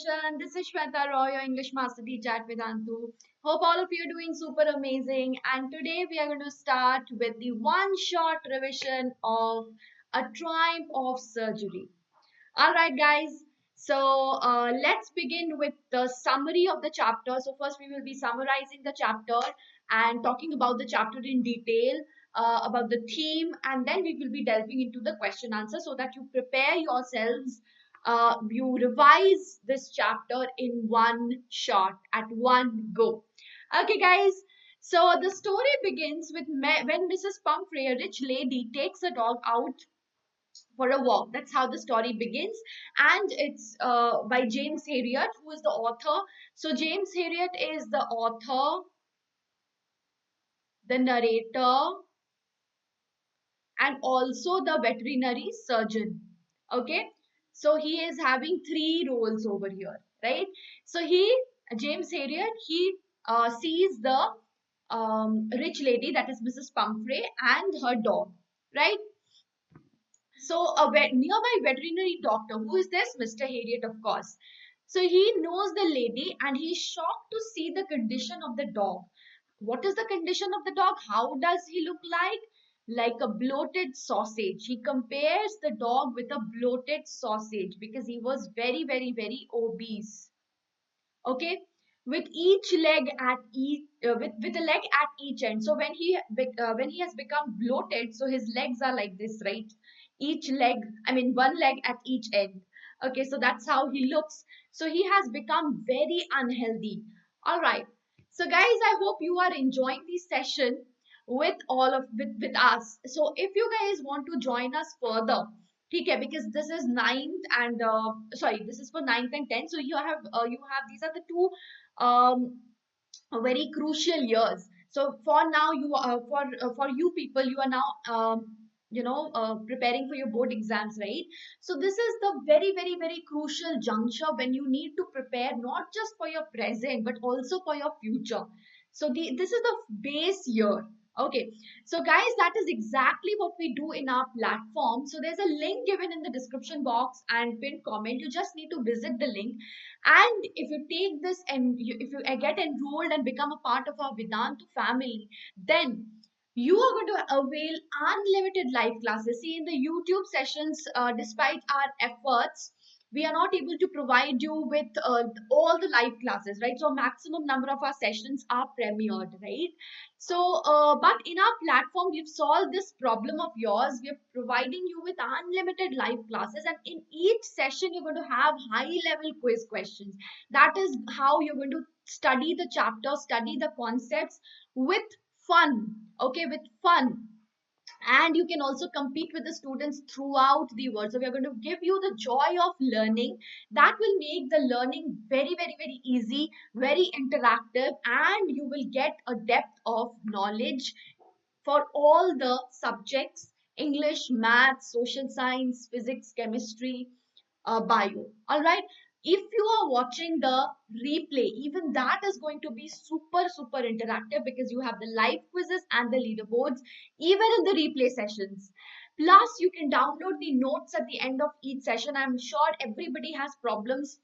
session. This is Sweta, your English master teacher at Vedantu. Hope all of you are doing super amazing. And today we are going to start with the one short revision of A Triumph of Surgery. All right, guys. So let's begin with the summary of the chapter. So first we will be summarizing the chapter and talking about the chapter in detail, about the theme, and then we will be delving into the question answer so that you prepare yourselves. You revise this chapter in one shot at one go. Okay, guys. So the story begins with when Mrs. Pumphrey, a rich lady, takes a dog out for a walk. That's how the story begins, and it's by James Herriot, who is the author. So James Herriot is the author, the narrator, and also the veterinary surgeon. Okay, so he is having three roles over here, right? So James Herriot, he sees the rich lady, that is Mrs. Pumphrey, and her dog, right? So a nearby veterinary doctor, who is this? Mr. Harriet, of course. So he knows the lady and he's shocked to see the condition of the dog. What is the condition of the dog? How does he look like? Like a bloated sausage. He compares the dog with a bloated sausage because he was very, very, very obese. Okay, with each leg at each with a leg at each end. So when he has become bloated, so his legs are like this, right? Each leg, I mean one leg at each end. Okay, so that's how he looks. So he has become very unhealthy. All right, so guys, I hope you are enjoying this session with us. So if you guys want to join us further, okay, because this is ninth and sorry, this is for ninth and 10th. So you have these are the two very crucial years. So for now, for you people, you are now preparing for your board exams, right? So this is the very, very, very crucial juncture when you need to prepare not just for your present but also for your future. So this is the base year. Okay, so guys, that is exactly what we do in our platform. So there's a link given in the description box and pinned comment. You just need to visit the link, and if you take this and if you get enrolled and become a part of our Vedantu family, then you are going to avail unlimited live classes. See, in the YouTube sessions, despite our efforts, we are not able to provide you with all the live classes, right? So maximum number of our sessions are premiered, right? So but in our platform, we've solved this problem of yours. We're providing you with unlimited live classes, and in each session you're going to have high level quiz questions. That is how you're going to study the chapter, study the concepts with fun. Okay, with fun. And you can also compete with the students throughout the world. So we are going to give you the joy of learning that will make the learning very, very, very easy, very interactive, and you will get a depth of knowledge for all the subjects: English, math, social science, physics, chemistry, bio. All right, if you are watching the replay, even that is going to be super, super interactive because you have the live quizzes and the leaderboards even in the replay sessions. Plus you can download the notes at the end of each session. I'm sure everybody has problems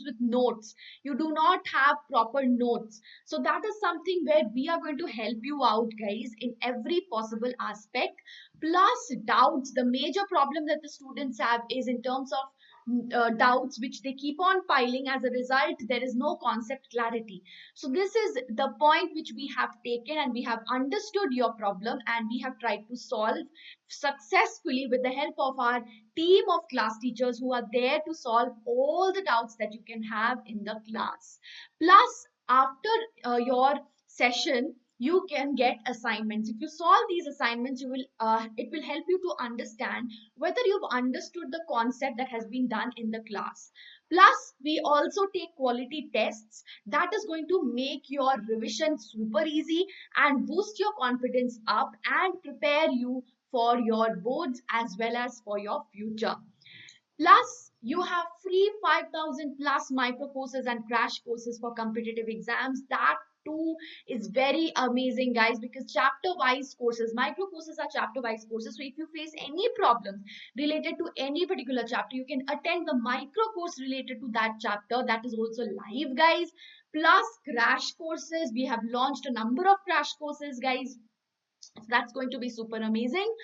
with notes. You do not have proper notes, so that is something where we are going to help you out, guys, in every possible aspect. Plus doubts, the major problem that the students have is in terms of doubts which they keep on piling. As a result, there is no concept clarity. So this is the point which we have taken, and we have understood your problem, and we have tried to solve successfully with the help of our team of class teachers who are there to solve all the doubts that you can have in the class. Plus after your session, you can get assignments. If you solve these assignments, it will help you to understand whether you've understood the concept that has been done in the class. Plus we also take quality tests that is going to make your revision super easy and boost your confidence up and prepare you for your boards as well as for your future. Plus, you have free 5,000 plus micro courses and crash courses for competitive exams that 2 is very amazing, guys, because chapter wise courses, micro courses are chapter wise courses. So if you face any problems related to any particular chapter, you can attend the micro course related to that chapter. That is also live, guys. Plus crash courses, we have launched a number of crash courses, guys. So that's going to be super amazing.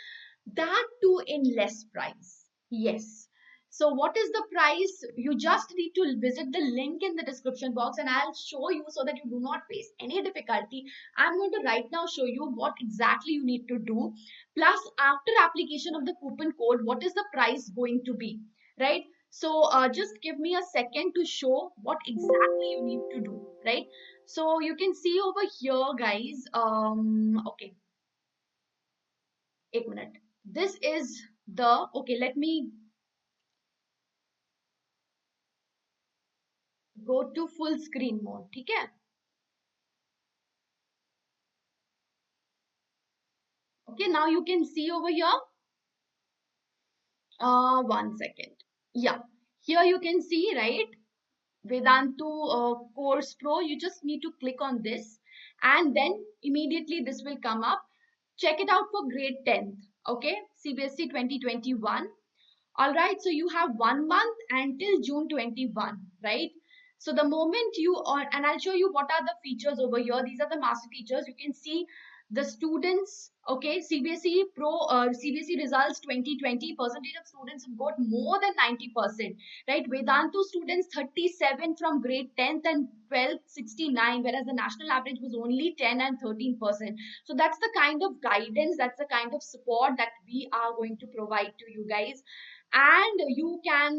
That too in less price. Yes. So what is the price? You just need to visit the link in the description box and I'll show you so that you do not face any difficulty. I'm going to right now show you what exactly you need to do. Plus, after application of the coupon code, what is the price going to be, right? So just give me a second to show what exactly you need to do, right? So you can see over here, guys. Okay, 1 minute. This is the, okay, let me go to full screen mode. Okay. Okay, now you can see over here. 1 second. Yeah, here you can see, right? Vedantu Course Pro. You just need to click on this and then immediately this will come up. Check it out for grade 10th. Okay, CBSE 2021. All right, so you have 1 month until June 21, right? So the moment you are, and I'll show you what are the features over here. These are the master teachers. You can see the students, okay, CBSE Pro, CBSE results 2020, percentage of students have got more than 90%, right? Vedantu students 37 from grade 10th and 12th, 69, whereas the national average was only 10 and 13%. So that's the kind of guidance, that's the kind of support that we are going to provide to you guys. And you can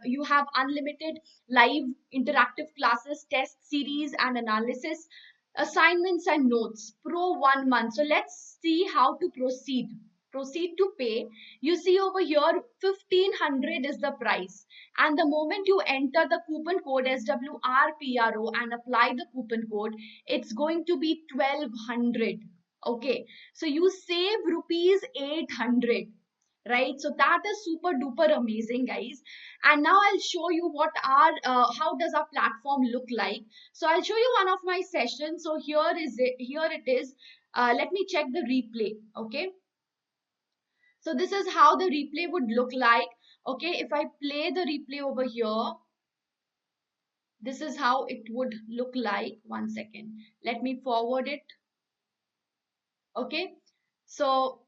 you have unlimited live interactive classes, test series and analysis, assignments and notes pro 1 month. So let's see how to proceed to pay. You see over here 1500 is the price, and the moment you enter the coupon code SWRPRO and apply the coupon code, it's going to be 1200. Okay, so you save rupees 800, right? So that is super duper amazing, guys. And now I'll show you what our how does our platform look like. So I'll show you one of my sessions. So here it is. Let me check the replay. Okay, so this is how the replay would look like. Okay, if I play the replay over here, this is how it would look like. 1 second, let me forward it. Okay, so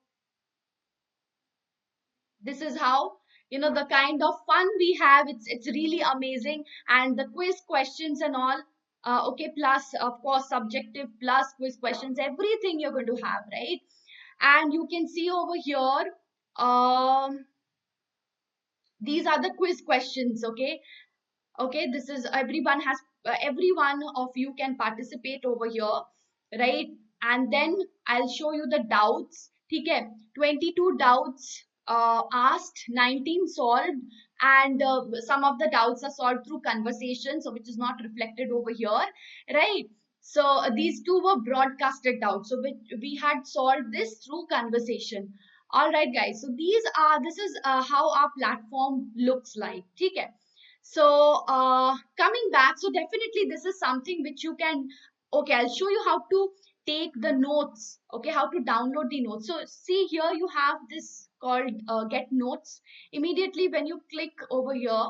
this is how, you know, the kind of fun we have. It's really amazing. And the quiz questions and all, okay, plus of course subjective plus quiz questions, everything you're going to have, right? And you can see over here, these are the quiz questions. Okay, okay, this is everyone has every one of you can participate over here, right? And then I'll show you the doubts. Okay, 22 doubts asked, 19 solved, and some of the doubts are solved through conversation, so which is not reflected over here, right? So these two were broadcasted doubts, so we had solved this through conversation. All right, guys, so this is how our platform looks like. Okay, so coming back, so definitely this is something which you can, okay, I'll show you how to take the notes, okay, how to download the notes. So see here you have this called get notes. Immediately when you click over here,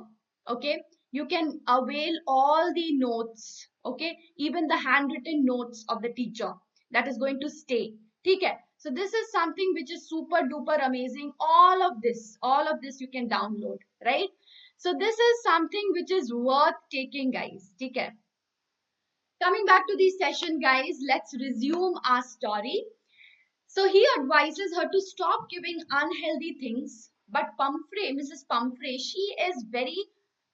okay, you can avail all the notes, okay, even the handwritten notes of the teacher that is going to stay. Okay, so this is something which is super duper amazing. All of this you can download, right? So this is something which is worth taking, guys. Okay. Coming back to the session, guys, let's resume our story. So he advises her to stop giving unhealthy things. But Mrs. Pumphrey,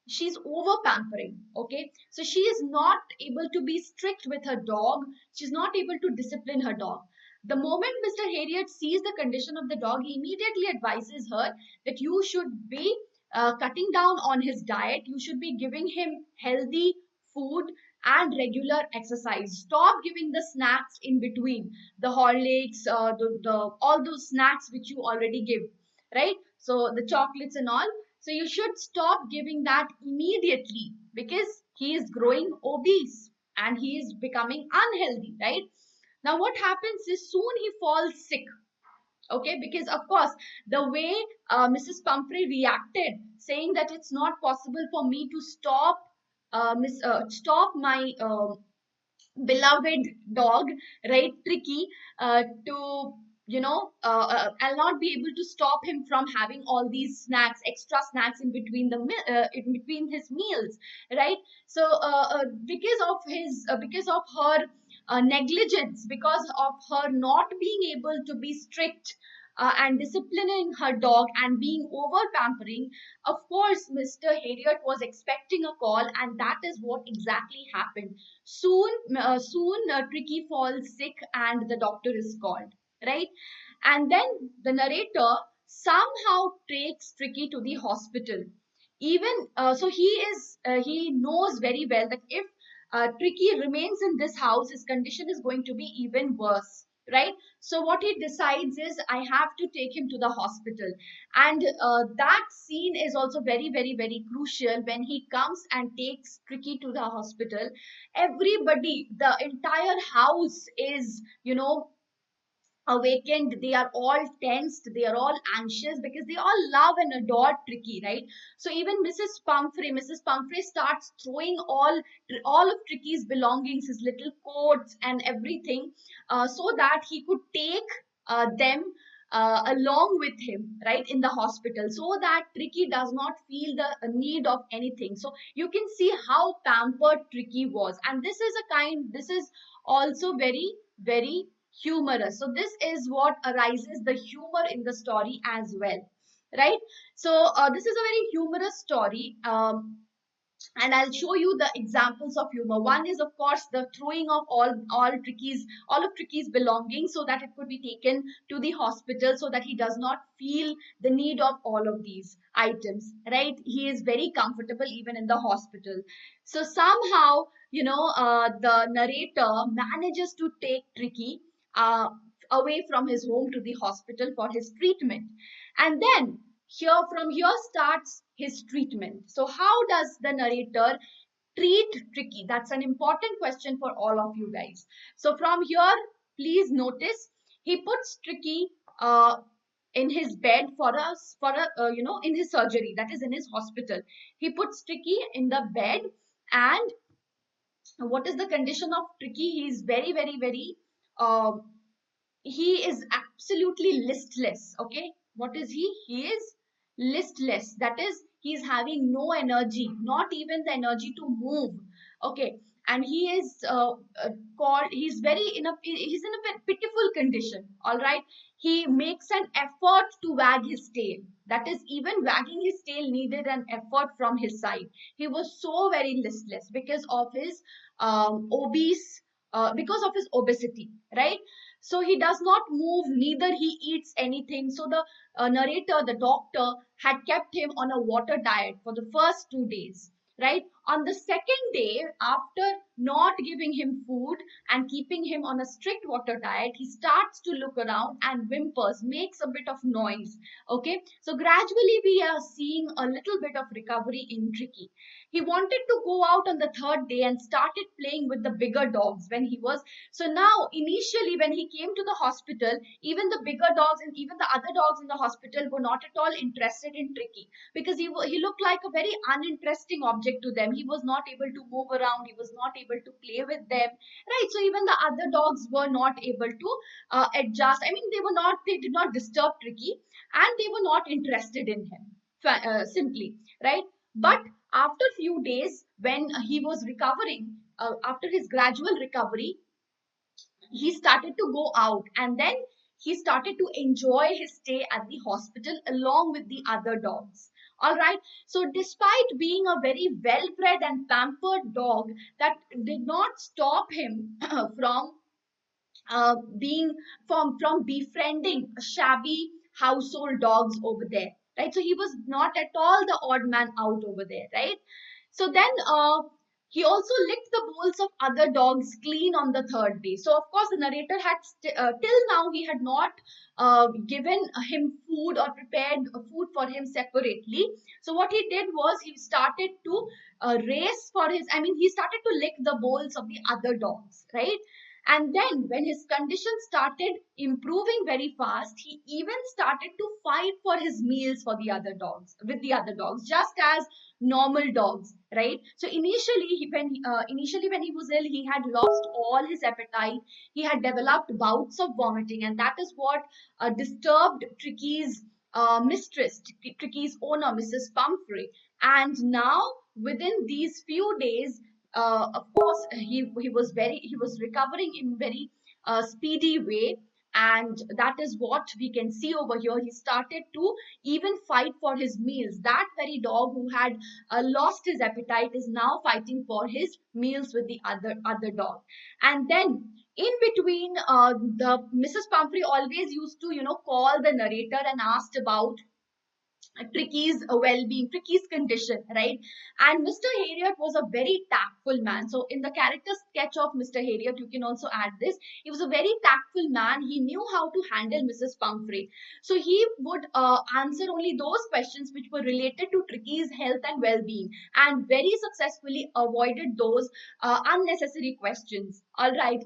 she's over pampering. Okay. So she is not able to be strict with her dog. She's not able to discipline her dog. The moment Mr. Herriot sees the condition of the dog, he immediately advises her that you should be cutting down on his diet. You should be giving him healthy food and regular exercise. Stop giving the snacks in between, the Horlicks, the all those snacks which you already give, right? So the chocolates and all. So you should stop giving that immediately because he is growing obese. and he is becoming unhealthy, right? Now what happens is soon he falls sick. Okay, because of course the way Mrs. Pumphrey reacted, saying that it's not possible for me to stop my beloved dog, right, Tricky, to I'll not be able to stop him from having all these snacks, extra snacks in between in between his meals, right? So because of her negligence, because of her not being able to be strict and disciplining her dog and being over pampering, of course Mr. Harriot was expecting a call, and that is what exactly happened. Soon Tricky falls sick and the doctor is called, right? And then the narrator somehow takes Tricky to the hospital. Even so, he knows very well that if Tricky remains in this house, his condition is going to be even worse, right? So what he decides is, I have to take him to the hospital. And that scene is also very, very, very crucial. When he comes and takes Tricky to the hospital, everybody, the entire house is, awakened. They are all tensed, they are all anxious, because they all love and adore Tricky, right? So even Mrs. Pumphrey starts throwing all of Tricky's belongings, his little coats and everything, so that he could take them along with him, right, in the hospital, so that Tricky does not feel the need of anything. So you can see how pampered Tricky was, and this is also very, very humorous. So this is what arises the humor in the story as well, right? So this is a very humorous story. And I'll show you the examples of humor. One is, of course, the throwing of all of Tricky's belongings, so that it could be taken to the hospital, so that he does not feel the need of all of these items, right? He is very comfortable even in the hospital. So somehow, the narrator manages to take Tricky uh, away from his home to the hospital for his treatment. And then here starts his treatment. So how does the narrator treat Tricky? That's an important question for all of you guys. So from here, please notice, he puts Tricky in his bed in his surgery, that is in his hospital. He puts Tricky in the bed, and what is the condition of Tricky? He is very, very, very uh, he is absolutely listless. Okay, what is he is listless. That is, he is having no energy, not even the energy to move. Okay, and he is called he's in a pitiful condition. All right, he makes an effort to wag his tail. That is, even wagging his tail needed an effort from his side. He was so very listless because of his because of his obesity, right? So he does not move, neither he eats anything. So the narrator, the doctor, had kept him on a water diet for the first 2 days, right? On the second day, after not giving him food and keeping him on a strict water diet, he starts to look around and whimpers, makes a bit of noise. Okay, so gradually we are seeing a little bit of recovery in Tricky. He wanted to go out on the third day and started playing with the bigger dogs when he was. So now, initially, when he came to the hospital, even the bigger dogs and even the other dogs in the hospital were not at all interested in Tricky, because he looked like a very uninteresting object to them. He was not able to move around, he was not able to play with them, right? So even the other dogs were not able to adjust. I mean, they did not disturb Tricky, and they were not interested in him, simply, right? But after few days, when he was recovering, after his gradual recovery, he started to go out, and then he started to enjoy his stay at the hospital along with the other dogs. All right, so despite being a very well bred and pampered dog, that did not stop him from being from befriending shabby household dogs over there, right? So he was not at all the odd man out over there, right? So then He also licked the bowls of other dogs clean on the third day. So, of course, the narrator had till now he had not given him food or prepared food for him separately. So, what he did was he started to race for his. I mean, he started to lick the bowls of the other dogs, right? And then, when his condition started improving very fast, he even started to fight for his meals for the other dogs with the other dogs, just as normal dogs, right? So initially when he was ill, he had lost all his appetite. He had developed bouts of vomiting, and that is what disturbed Tricky's mistress, Tricky's owner, Mrs. Pumphrey. And now, within these few days, of course, he was recovering in very speedy way, and that is what we can see over here. He started to even fight for his meals. That very dog who had lost his appetite is now fighting for his meals with the other dog. And then in between, the Mrs. Pumphrey always used to call the narrator and asked about Tricky's well-being, Tricky's condition, right? And Mr. Herriot was a very tactful man. So in the character sketch of Mr. Herriot, you can also add this. He was a very tactful man. He knew how to handle Mrs. Pumphrey. So he would answer only those questions which were related to Tricky's health and well-being, and very successfully avoided those unnecessary questions. All right,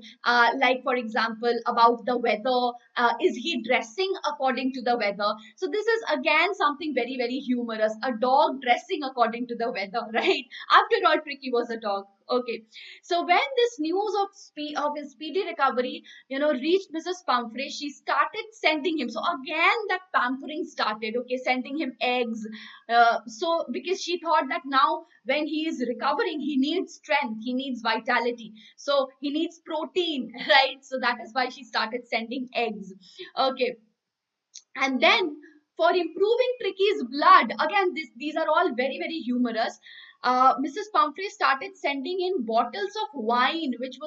like for example about the weather. Is he dressing according to the weather? So this is again something very, very humorous. A dog dressing according to the weather, right? After all, Tricky was a dog. Okay. So when this news of his speedy recovery, reached Mrs. Pumphrey, she started sending him. So again, that pampering started. Okay, sending him eggs. So because she thought that now when he is recovering, he needs strength, he needs vitality. So he needs protein, right? So that is why she started sending eggs. Okay. And then for improving Tricky's blood, again, these are all very, very humorous. Mrs. Pumphrey started sending in bottles of wine, which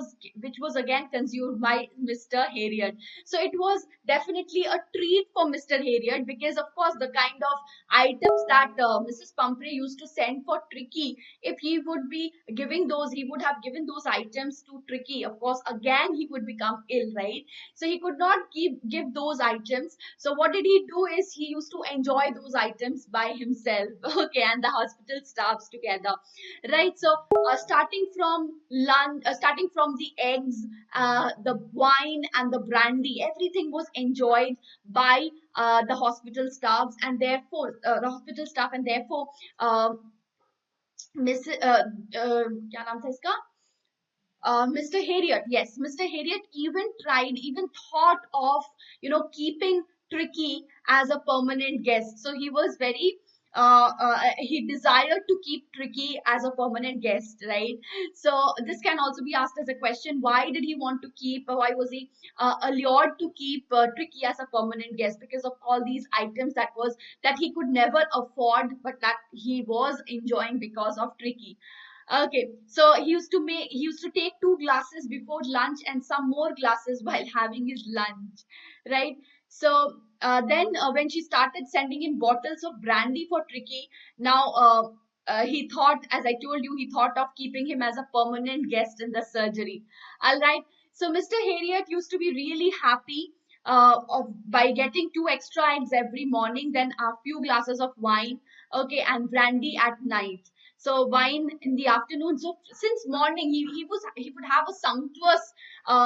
was again consumed by Mr. Herriot. So it was definitely a treat for Mr. Herriot, because of course the kind of items that Mrs. Pumphrey used to send for Tricky, if he would be giving those, he would have given those items to Tricky. Of course, again he would become ill, right? So he could not give those items. So what did he do is he used to enjoy those items by himself, okay, and the hospital staffs together, right? So starting from the eggs, the wine and the brandy, everything was enjoyed by the hospital staffs, and therefore Miss क्या नाम था इसका? Mr. Herriot, yes, Mr. Herriot even thought of, keeping Tricky as a permanent guest. So he was very, he desired to keep Tricky as a permanent guest, right? So this can also be asked as a question: why did he want to keep? Why was he allured to keep Tricky as a permanent guest? Because of all these items that he could never afford, but that he was enjoying because of Tricky. Okay, so he used to take 2 glasses before lunch and some more glasses while having his lunch, right? So then when she started sending in bottles of brandy for Tricky, now he thought, as I told you, he thought of keeping him as a permanent guest in the surgery. All right. So Mr. Herriot used to be really happy by getting 2 extra eggs every morning, then a few glasses of wine, okay, and brandy at night. So wine in the afternoon. So since morning, he would have a sumptuous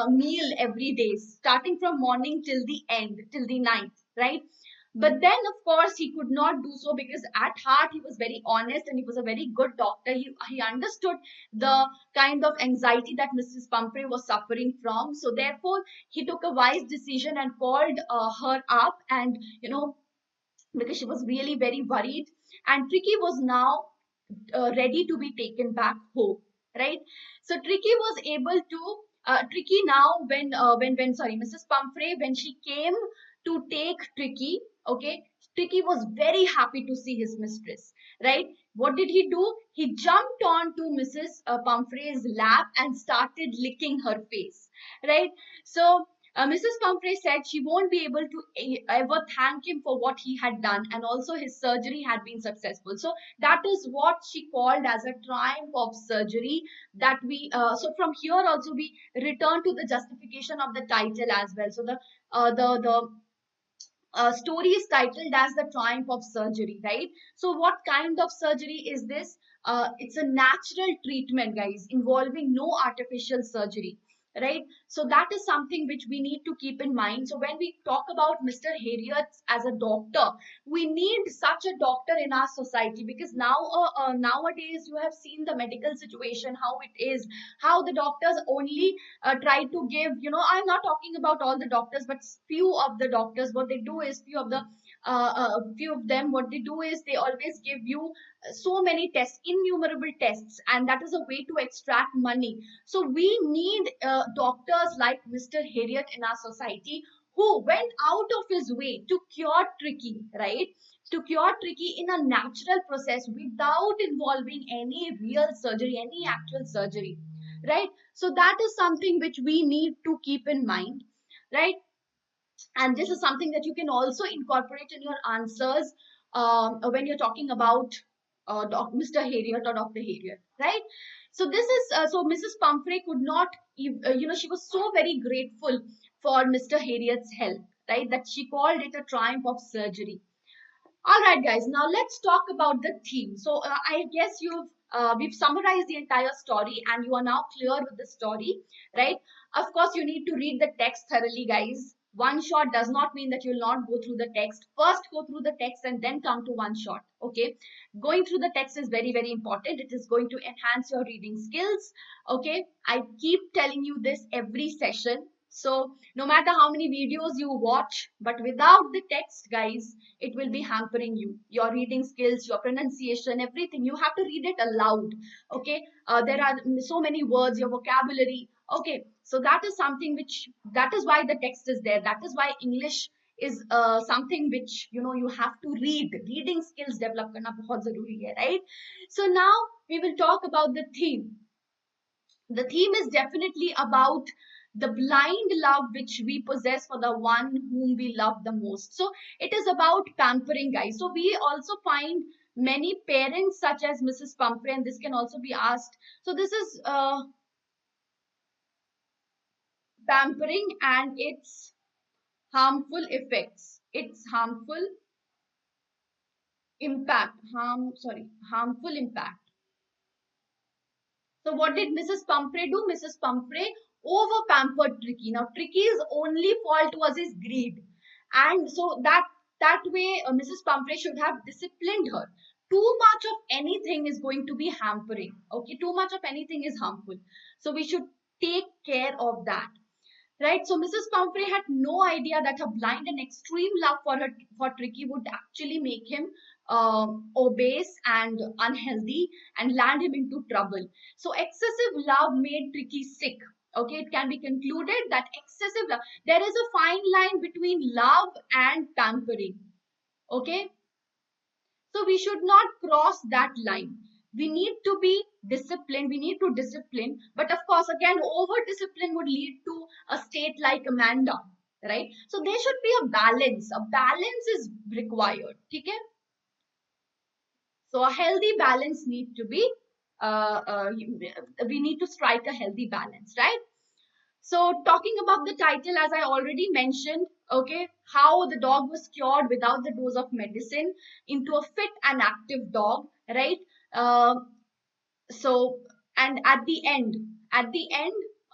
meal every day, starting from morning till the end, till the night, right? But then, of course, he could not do so, because at heart he was very honest and he was a very good doctor. He understood the kind of anxiety that Mrs. Pumphrey was suffering from. So therefore, he took a wise decision and called her up, and because she was really very worried, and Tricky was now ready to be taken back home, right? So Tricky was able to Tricky now, when sorry, Mrs. Pumphrey, when she came to take Tricky, okay, Tricky was very happy to see his mistress, right? What did he do? He jumped on to Mrs. Pumphrey's lap and started licking her face, right? So Mrs. Pumphrey said she won't be able to ever thank him for what he had done, and also his surgery had been successful. So that is what she called as a triumph of surgery. That we so from here also we return to the justification of the title as well. So the story is titled as the triumph of surgery, right? So what kind of surgery is this? It's a natural treatment, guys, involving no artificial surgery, right? So that is something which we need to keep in mind. So when we talk about Mr. Herriot as a doctor, we need such a doctor in our society, because nowadays you have seen the medical situation, how it is, how the doctors only try to give, I'm not talking about all the doctors, but few of the doctors, what they do is, few of them, what they do is they always give you so many tests, innumerable tests, and that is a way to extract money. So we need doctors like Mr. Harriet in our society, who went out of his way to cure Tricky, right? To cure Tricky in a natural process without involving any real surgery, any actual surgery, right? So that is something which we need to keep in mind, right? And this is something that you can also incorporate in your answers when you're talking about Mr. Harriet or Dr. Harriet, right? So this is so Mrs. Pumphrey could not, she was so very grateful for Mr. Harriet's help, right? That she called it a triumph of surgery. All right, guys. Now let's talk about the theme. So I guess we've summarized the entire story, and you are now clear with the story, right? Of course, you need to read the text thoroughly, guys. One shot does not mean that you'll not go through the text. First, go through the text and then come to one shot. Okay, going through the text is very, very important. It is going to enhance your reading skills. Okay, I keep telling you this every session. So no matter how many videos you watch, but without the text, guys, it will be hampering you, your reading skills, your pronunciation, everything. You have to read it aloud. Okay, there are so many words, your vocabulary. Okay, so that is something which, that is why the text is there. That is why English is something which you have to read. Reading skills develop karna bahut zaruri hai, right? So now we will talk about the theme. The theme is definitely about the blind love which we possess for the one whom we love the most. So it is about pampering, guys. So we also find many parents such as Mrs. Pumphrey, and this can also be asked. So this is pampering and its harmful effects. Its harmful impact. So what did Mrs. Pumphrey do? Mrs. Pumphrey over pampered Tricky. Now Tricky's only fault was his greed, and so that way Mrs. Pumphrey should have disciplined her. Too much of anything is going to be hampering. Okay, too much of anything is harmful. So we should take care of that. Right, so Mrs. Pumphrey had no idea that her blind and extreme love for Tricky would actually make him obese and unhealthy and land him into trouble. So excessive love made Tricky sick. Okay, it can be concluded that excessive love, there is a fine line between love and pampering. Okay, so we should not cross that line. We need to be disciplined. We need to discipline. But of course, again, over discipline would lead to a state like Amanda, right? So there should be a balance. A balance is required. Okay? So a healthy balance need to be, we need to strike a healthy balance, right? So talking about the title, as I already mentioned, okay, how the dog was cured without the dose of medicine into a fit and active dog, right? Uh, so, and at the end,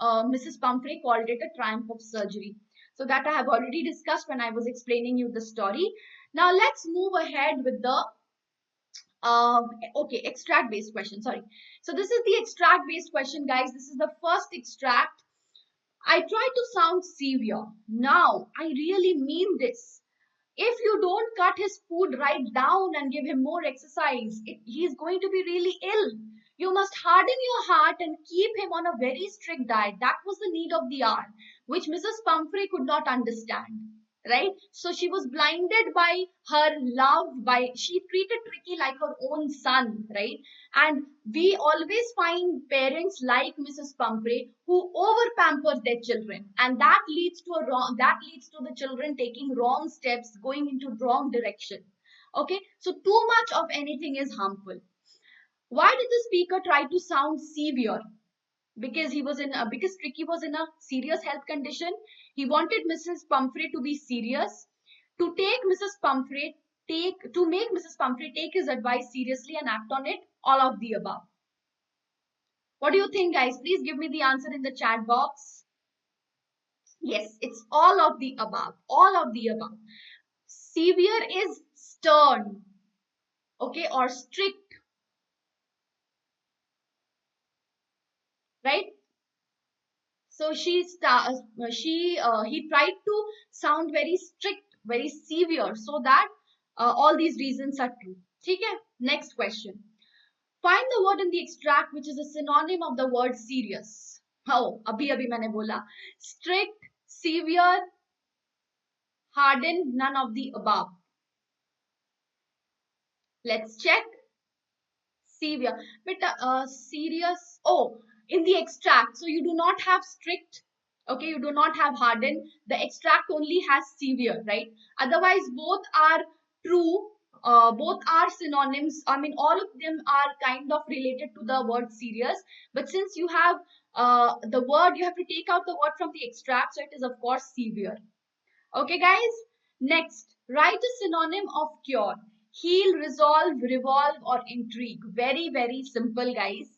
Mrs. Pumphrey called it a triumph of surgery. So that I have already discussed when I was explaining you the story. Now let's move ahead with the okay, extract based question. Sorry. So this is the extract based question, guys. This is the first extract. I try to sound severe. Now, I really mean this. If you don't cut his food right down and give him more exercise, he's going to be really ill. You must harden your heart and keep him on a very strict diet. That was the need of the hour, which Mrs. Pumphrey could not understand. right? So she was blinded by her love, by she treated Tricky like her own son, right? And we always find parents like Mrs. Pumphrey who over pampers their children, and that leads to a wrong, that leads to the children taking wrong steps, going into wrong direction. Okay, so too much of anything is harmful. Why did the speaker try to sound severe? Because he was in a, because Tricky was in a serious health condition. He wanted Mrs. Pumphrey to be serious, to take Mrs. Pumphrey take to make Mrs. Pumphrey take his advice seriously and act on it. All of the above. What do you think, guys? Please give me the answer in the chat box. Yes, it's all of the above. All of the above. Severe is stern, okay, or strict, right? So he tried to sound very strict, very severe, so that all these reasons are true. Okay. Next question. Find the word in the extract which is a synonym of the word serious. Oh, abhi abhi maine bola. Strict, severe, hardened, none of the above. Let's check. Severe, but serious. Oh, in the extract, so you do not have strict, okay, you do not have hardened. The extract only has severe, right? Otherwise both are true. Both are synonyms. I mean, all of them are kind of related to the word serious, but since you have the word, you have to take out the word from the extract, so it is of course severe. Okay, guys. Next, write a synonym of cure. Heal, resolve, revolve, or intrigue. Very, very simple, guys.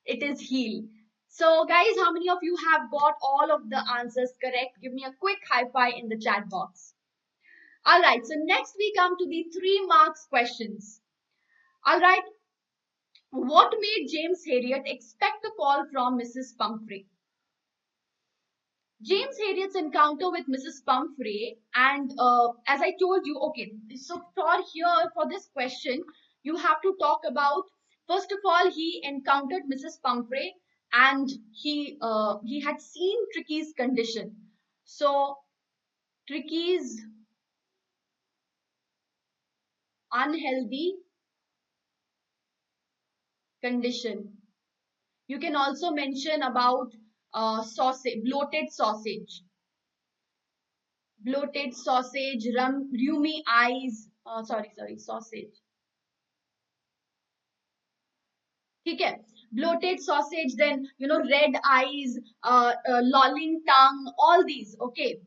It is heal. So, guys, how many of you have got all of the answers correct? Give me a quick high five in the chat box. All right. So, next we come to the 3 marks questions. All right. What made James Herriot expect a call from Mrs. Pumphrey? James Harriet's encounter with Mrs. Pumphrey, and as I told you, okay, so for this question, you have to talk about, first of all, he encountered Mrs. Pumphrey, and he had seen Tricky's condition. So Tricky's unhealthy condition. You can also mention about sausage, bloated sausage, rheumy eyes. Sorry, sausage. ठीक है, bloated sausage, then red eyes, lolling tongue, all these, okay.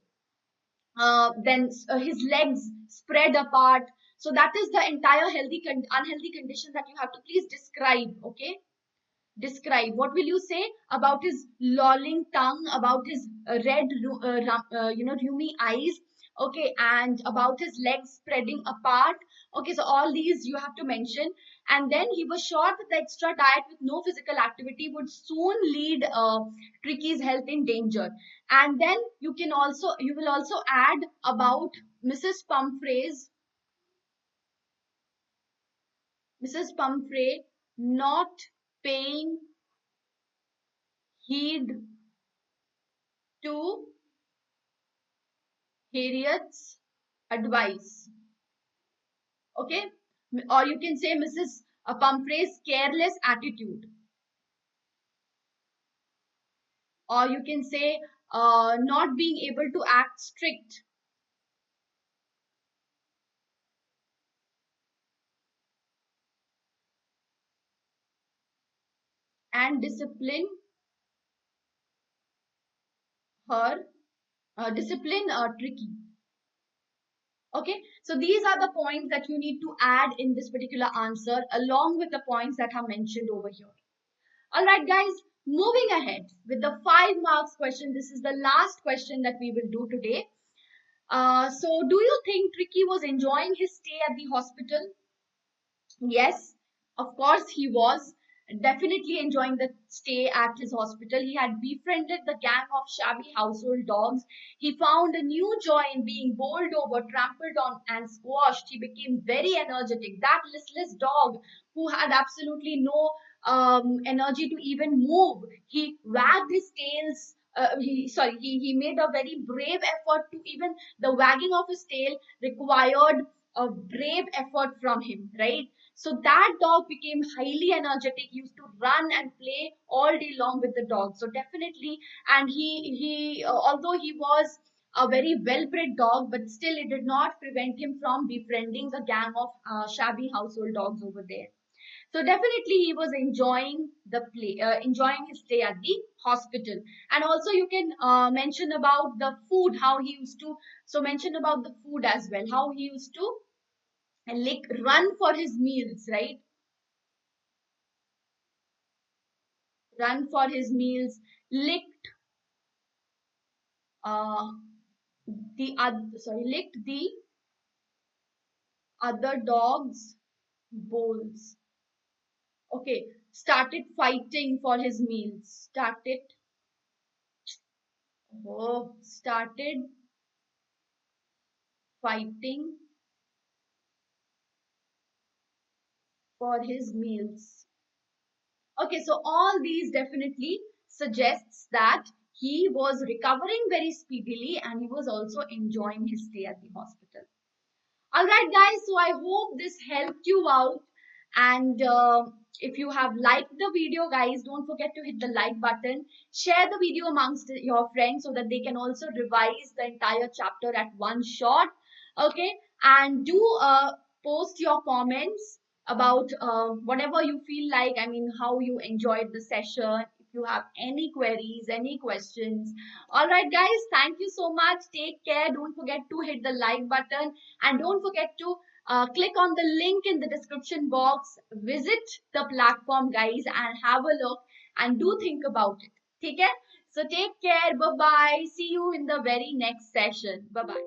Then his legs spread apart. So that is the entire unhealthy condition that you have to please describe, okay. Describe. What will you say about his lolling tongue, about his rheumy eyes, okay, and about his legs spreading apart, okay. So all these you have to mention. And then he was sure that the extra diet with no physical activity would soon lead Tricky's health in danger. And then you will also add about Mrs. Pumphrey not paying heed to Harriet's advice. Okay, or you can say Mrs. Pumphrey's careless attitude, or you can say not being able to act strict and discipline Tricky. Okay, so these are the points that you need to add in this particular answer along with the points that are mentioned over here. All right, guys, moving ahead with the 5 marks question. This is the last question that we will do today. So do you think Tricky was enjoying his stay at the hospital? Yes, of course he was definitely enjoying the stay at his hospital. He had befriended the gang of shabby household dogs. He found a new joy in being bowled over, trampled on, and squashed. He became very energetic. That listless dog who had absolutely no energy to even move. He wagged his tails he made a very brave effort to, even the wagging of his tail required a brave effort from him, right? So that dog became highly energetic, used to run and play all day long with the dog. So definitely, and although he was a very well-bred dog, but still it did not prevent him from befriending a gang of shabby household dogs over there. So definitely he was enjoying the play, enjoying his stay at the hospital. And also you can mention about the food, how he used to. So mention about the food as well, how he used to lick, run for his meals, right? Run for his meals, licked uh, licked the other dogs' bowls. Okay, started fighting for his meals. Started fighting for his meals. Okay, so all these definitely suggests that he was recovering very speedily and he was also enjoying his stay at the hospital. All right, guys, so I hope this helped you out. And if you have liked the video, guys, don't forget to hit the like button. Share the video amongst your friends so that they can also revise the entire chapter at one shot. Okay, and do post your comments about whatever you feel like. I mean, how you enjoyed the session. If you have any queries, any questions. All right, guys, thank you so much. Take care. Don't forget to hit the like button and don't forget to click on the link in the description box. Visit the platform, guys, and have a look and do think about it. Okay? So take care. Bye bye. See you in the very next session. Bye bye.